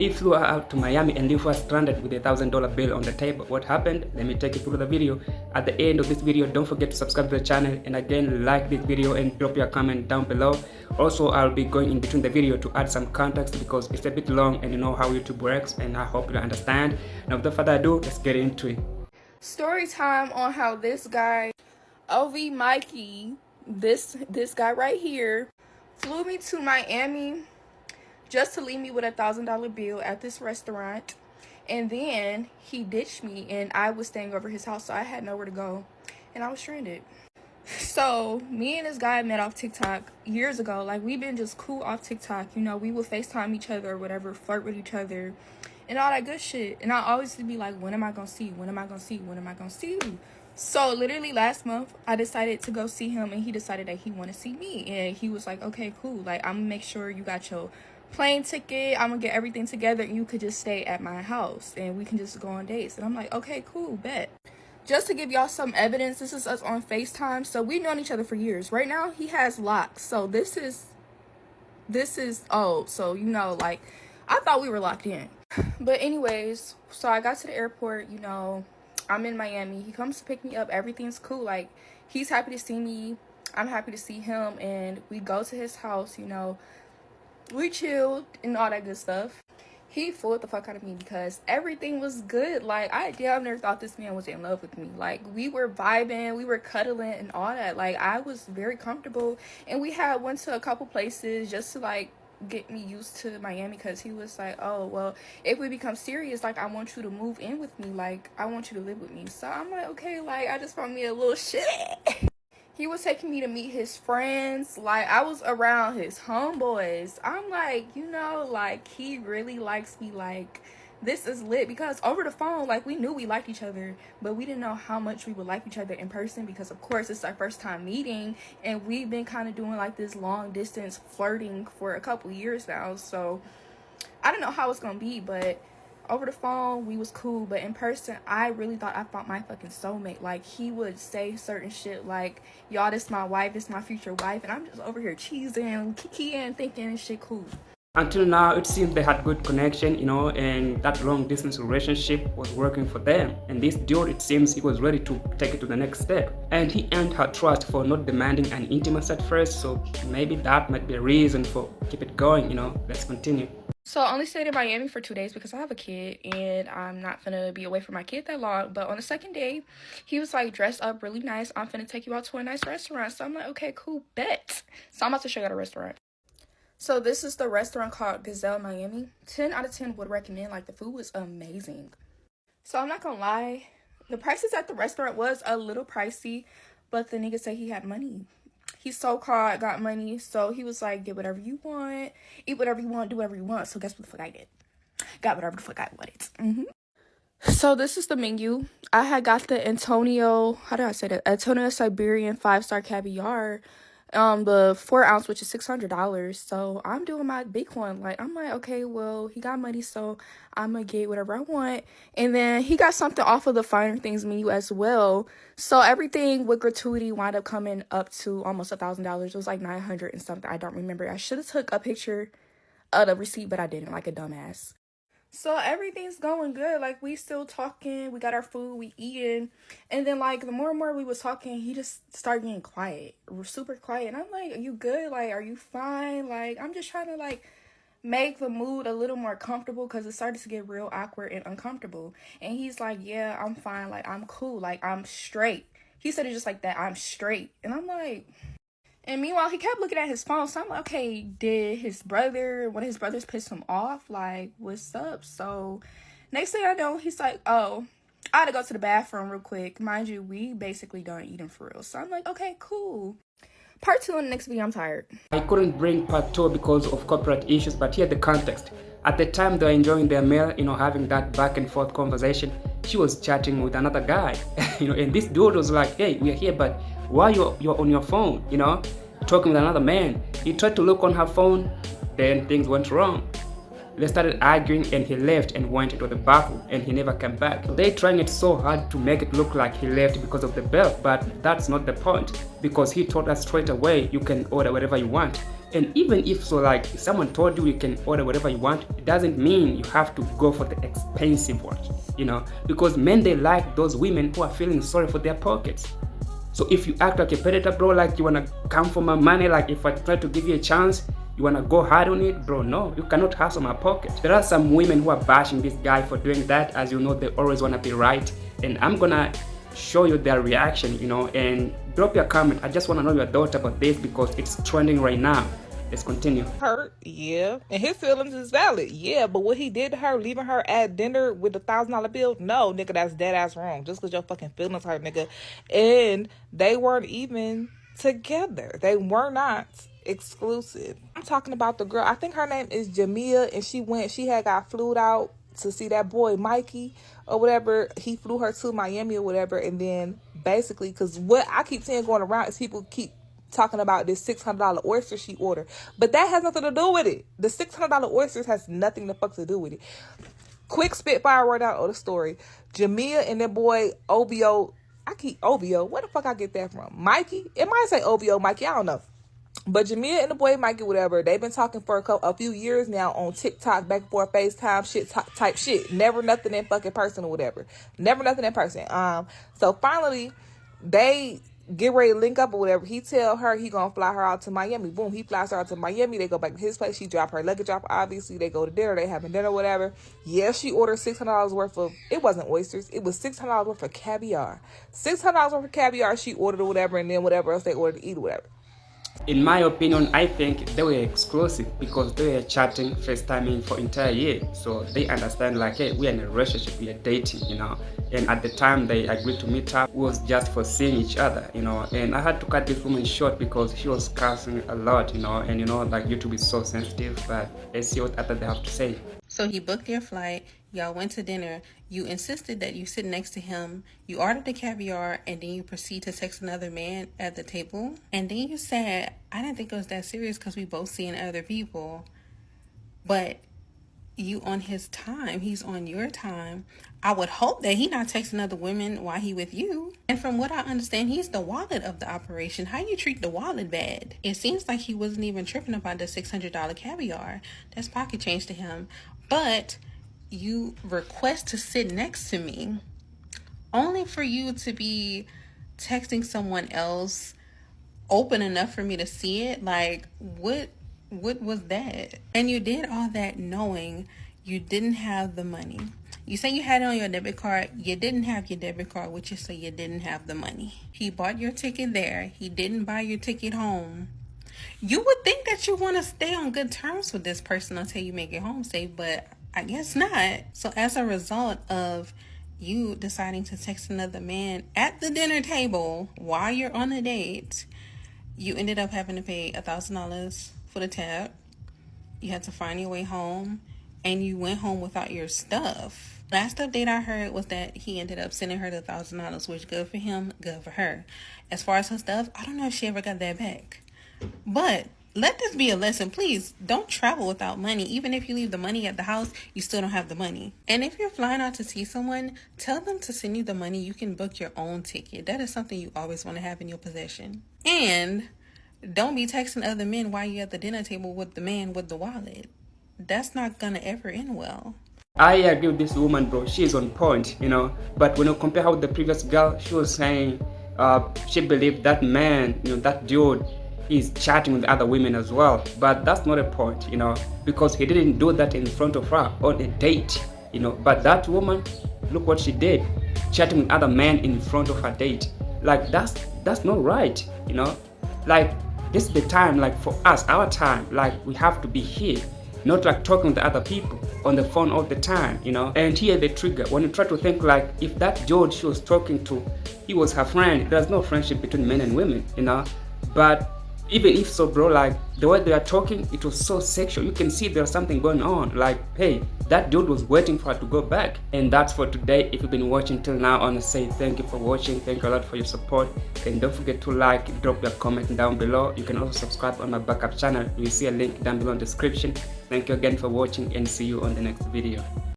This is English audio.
He flew out to Miami and left us stranded with $1,000 bill on the table. What happened? Let me take you through the video. At the end of this video, don't forget to subscribe to the channel, and again, like this video and drop your comment down below. Also, I'll be going in between the video to add some context because it's a bit long and you know how YouTube works, and I hope you understand. Now, without further ado, let's get into it. Story time on how this guy, OV Mikey, this guy right here, flew me to Miami just to leave me with $1,000 bill at this restaurant, and then he ditched me, and I was staying over his house, so I had nowhere to go, and I was stranded. So me and this guy met off TikTok years ago. Like, we've been just cool off TikTok, you know. We would FaceTime each other or whatever, flirt with each other and all that good shit, and I always would be like, when am I gonna see you? When am I gonna see you? When am I gonna see you? So literally last month I decided to go see him, and he decided that he want to see me, and he was like, okay, cool, like, I'm gonna make sure you got your plane ticket, I'm gonna get everything together, and you could just stay at my house and we can just go on dates. And I'm like, okay, cool, bet. Just to give y'all some evidence, this is us on FaceTime. So we've known each other for years. Right now he has locks, so this is old, so you know, like, I thought we were locked in. But anyways, so I got to the airport, you know, I'm in Miami, he comes to pick me up, everything's cool, like, he's happy to see me, I'm happy to see him, and we go to his house, you know, we chilled and all that good stuff. He fooled the fuck out of me because everything was good. Like, I damn near thought this man was in love with me. Like, we were vibing, we were cuddling and all that. Like, I was very comfortable, and we had went to a couple places just to, like, get me used to Miami, because he was like, oh, well, if we become serious, like, I want you to move in with me, like, I want you to live with me. So I'm like, okay, like, I just found me a little shit. He was taking me to meet his friends. Like, I was around his homeboys. I'm like, you know, like, he really likes me. Like, this is lit, because over the phone, like, we knew we liked each other, but we didn't know how much we would like each other in person, because of course it's our first time meeting, and we've been kind of doing like this long distance flirting for a couple years now. So I don't know how it's gonna be, but over the phone we was cool, but in person I really thought I found my fucking soulmate. Like, he would say certain shit like, y'all, this my wife, this my future wife, and I'm just over here cheesing, kikiing, thinking this shit cool. Until now, it seems they had good connection, you know, and that long distance relationship was working for them. And this dude, it seems he was ready to take it to the next step. And he earned her trust for not demanding an intimacy at first, so maybe that might be a reason for keep it going, you know. Let's continue. So I only stayed in Miami for 2 days because I have a kid, and I'm not gonna be away from my kid that long. But on the second day, he was like, dressed up really nice, I'm finna take you out to a nice restaurant. So I'm like, okay, cool, bet. So I'm about to show you the restaurant. So this is the restaurant called Gazelle Miami. 10 out of 10 would recommend. Like, the food was amazing. So I'm not gonna lie, the prices at the restaurant was a little pricey, but the nigga said he had money. He's so-called got money, so he was like, get whatever you want, eat whatever you want, do whatever you want. So guess what the fuck I did? Got whatever the fuck I wanted. So this is the menu. I had got the Antonio, how did I say that? Antonio Siberian 5-star caviar, the 4 ounce, which is $600. So I'm doing my big one. Like, I'm like, okay, well, he got money, so I'm gonna get whatever I want. And then he got something off of the finer things menu as well. So everything with gratuity wound up coming up to almost $1,000. It was like 900 and something. I don't remember. I should have took a picture of the receipt, but I didn't, like a dumbass. So everything's going good. Like, we still talking, we got our food, we eating, and then, like, the more and more we was talking, he just started getting quiet. We're super quiet, and I'm like, are you good? Like, are you fine? Like, I'm just trying to, like, make the mood a little more comfortable, because it started to get real awkward and uncomfortable. And he's like, yeah, I'm fine, like, I'm cool, like, I'm straight. He said it just like that, I'm straight. And I'm like, and meanwhile, he kept looking at his phone. So I'm like, okay, did one of his brothers piss him off? Like, what's up? So next thing I know, he's like, oh, I had to go to the bathroom real quick. Mind you, we basically done eating for real. So I'm like, okay, cool. Part 2 in the next video. I'm tired. I couldn't bring part 2 because of copyright issues, but here's the context. At the time they were enjoying their meal, you know, having that back and forth conversation, she was chatting with another guy, you know, and this dude was like, hey, we're here, but why you're on your phone, you know, talking with another man? He tried to look on her phone, then things went wrong. They started arguing, and he left and went into the bathroom, and he never came back. They trying it so hard to make it look like he left because of the belt, but that's not the point, because he told us straight away, you can order whatever you want. And even if so, like, if someone told you you can order whatever you want, it doesn't mean you have to go for the expensive one, because men, they like those women who are feeling sorry for their pockets. So if you act like a predator, bro, like you wanna come for my money, like if I try to give you a chance, you wanna go hard on it, bro, no, you cannot hustle my pocket. There are some women who are bashing this guy for doing that. As you know, they always wanna be right, and I'm gonna show you their reaction, and drop your comment. I just wanna know your thoughts about this because it's trending right now. Let's continue. Hurt, yeah, and his feelings is valid, yeah. But what he did to her, leaving her at dinner with a $1,000 bill, no, nigga, that's dead ass wrong. Just because your fucking feelings hurt, nigga, and they weren't even together. They were not exclusive. I'm talking about the girl. I think her name is Jamia, and she had got flued out to see that boy Mikey or whatever. He flew her to Miami or whatever, and then basically, because what I keep seeing going around is people keep talking about this $600 oyster she ordered, but that has nothing to do with it. The $600 oysters has nothing the fuck to do with it. Quick spitfire right out of the story. Jamia and that boy OBO, I keep OBO, where the fuck I get that from? Mikey? It might say OBO Mikey, I don't know. But Jamia and the boy Mikey, whatever, they've been talking for a few years now on TikTok, back and forth, FaceTime, type shit. Never nothing in fucking person or whatever. Never nothing in person. So finally, they get ready to link up or whatever. He tell her he gonna fly her out to Miami. Boom, he flies her out to Miami. They go back to his place. She drop her luggage off. Obviously, they go to dinner. They having dinner, whatever. Yeah, she ordered $600 worth of. It wasn't oysters. It was $600 worth of caviar. $600 worth of caviar. She ordered or whatever, and then whatever else they ordered to eat or whatever. In my opinion, I think they were exclusive because they were chatting, FaceTiming for entire year. So they understand like, hey, we are in a relationship, we are dating, And at the time they agreed to meet up was just for seeing each other, And I had to cut this woman short because she was cursing a lot, and like YouTube is so sensitive. But let's see what other they have to say. So he booked your flight, y'all went to dinner, you insisted that you sit next to him, you ordered the caviar, and then you proceed to text another man at the table. And then you said, I didn't think it was that serious because we both seeing other people. But you on his time, he's on your time. I would hope that he not texting other women while he with you. And from what I understand, he's the wallet of the operation. How you treat the wallet bad? It seems like he wasn't even tripping about the $600 caviar. That's pocket change to him. But you request to sit next to me only for you to be texting someone else open enough for me to see it. Like, what was that? And you did all that knowing you didn't have the money. You say you had it on your debit card. You didn't have your debit card with you, so you didn't have the money. He bought your ticket there. He didn't buy your ticket home. You would think that you want to stay on good terms with this person until you make it home safe, but I guess not. So as a result of you deciding to text another man at the dinner table while you're on a date, you ended up having to pay $1,000 for the tab. You had to find your way home, and you went home without your stuff. Last update I heard was that he ended up sending her the $1,000, which good for him, good for her. As far as her stuff, I don't know if she ever got that back. But let this be a lesson. Please don't travel without money. Even if you leave the money at the house, you still don't have the money. And if you're flying out to see someone, tell them to send you the money. You can book your own ticket. That is something you always want to have in your possession. And don't be texting other men while you're at the dinner table with the man with the wallet. That's not gonna ever end well. I agree with this woman, bro. She's on point, But when you compare her with the previous girl, she was saying she believed that man, that dude, is chatting with other women as well. But that's not a point, because he didn't do that in front of her on a date, But that woman, look what she did, chatting with other men in front of her date. Like that's not right, Like this is the time, like for us, our time, like we have to be here. Not like talking to other people on the phone all the time, And here the trigger, when you try to think like if that George she was talking to, he was her friend, there's no friendship between men and women, But even if so, bro, like the way they are talking, it was so sexual. You can see there's something going on. Like, hey, that dude was waiting for her to go back. And that's for today. If you've been watching till now, I want to say thank you for watching. Thank you a lot for your support. And don't forget to like, drop your comment down below. You can also subscribe on my backup channel. You will see a link down below in the description. Thank you again for watching and see you on the next video.